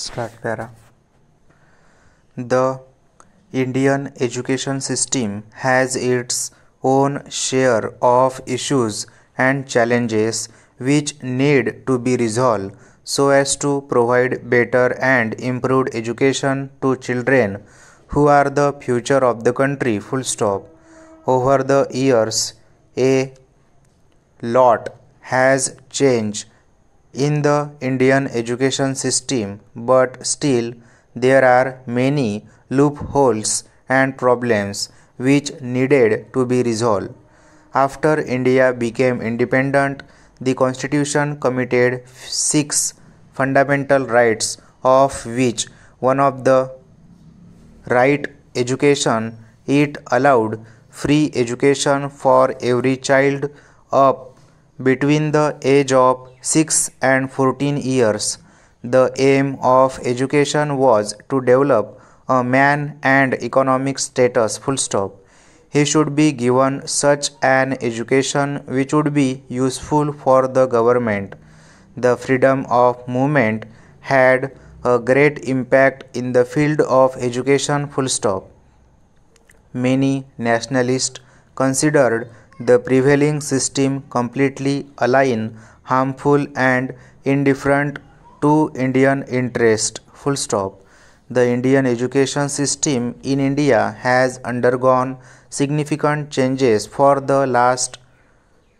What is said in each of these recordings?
Start para. The Indian education system has its own share of issues and challenges which need to be resolved so as to provide better and improved education to children who are the future of the country. Full stop. Over the years, a lot has changed in the Indian education system, but still there are many loopholes and problems which needed to be resolved. After India became independent, the Constitution committed 6 fundamental rights, of which one of the right education. It allowed free education for every child up between the age of 6 and 14 years. The aim of education was to develop a man and economic status. Full stop. He should be given such an education which would be useful for the government. The freedom of movement had a great impact in the field of education. Full stop. Many nationalists considered the prevailing system completely alien, harmful and indifferent to Indian interest. Full stop. The Indian education system in India has undergone significant changes for the last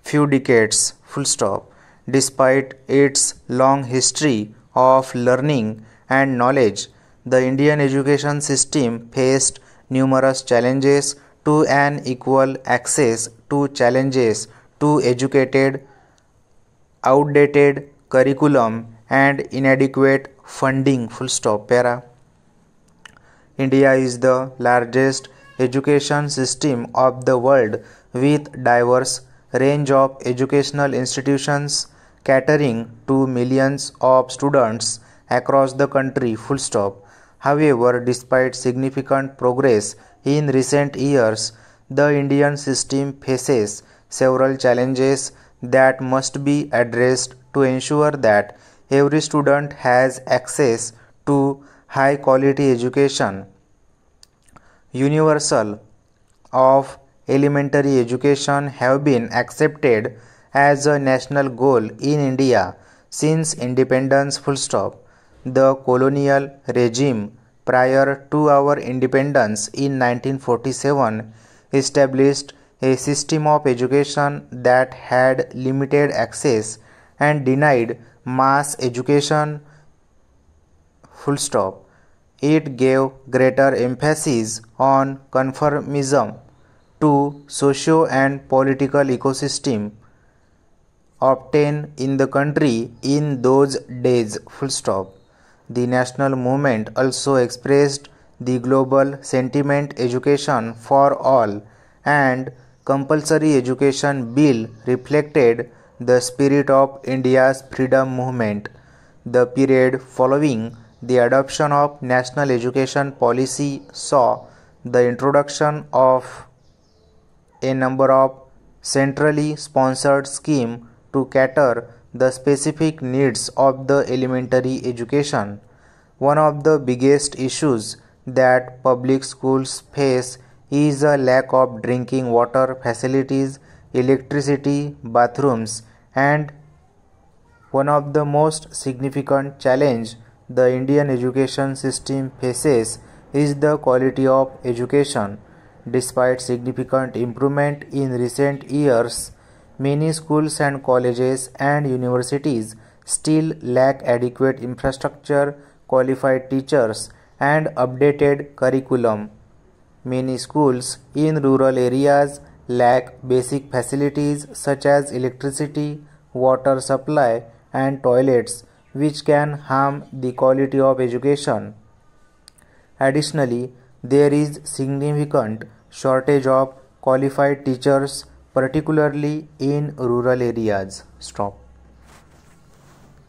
few decades. Full stop. Despite its long history of learning and knowledge, the Indian education system faced numerous challenges to an equal access to challenges to educated, outdated curriculum and inadequate funding. Full stop. Para. India is the largest education system of the world with diverse range of educational institutions catering to millions of students across the country. Full stop. However, despite significant progress in recent years, the Indian system faces several challenges that must be addressed to ensure that every student has access to high quality education. Universal of elementary education have been accepted as a national goal in India since independence. Full stop. The colonial regime prior to our independence in 1947 established a system of education that had limited access and denied mass education. Full stop. It gave greater emphasis on conformism to socio and political ecosystem obtained in the country in those days. Full stop. The national movement also expressed the global sentiment education for all, and compulsory education bill reflected the spirit of India's freedom movement. The period following the adoption of national education policy saw the introduction of a number of centrally sponsored schemes to cater the specific needs of the elementary education. One of the biggest issues that public schools face is a lack of drinking water facilities, electricity, bathrooms, and one of the most significant challenge the Indian education system faces is the quality of education. Despite significant improvement in recent years, many schools and colleges and universities still lack adequate infrastructure, qualified teachers, and updated curriculum. Many schools in rural areas lack basic facilities such as electricity, water supply, and toilets, which can harm the quality of education. Additionally, there is significant shortage of qualified teachers, particularly in rural areas. Stop.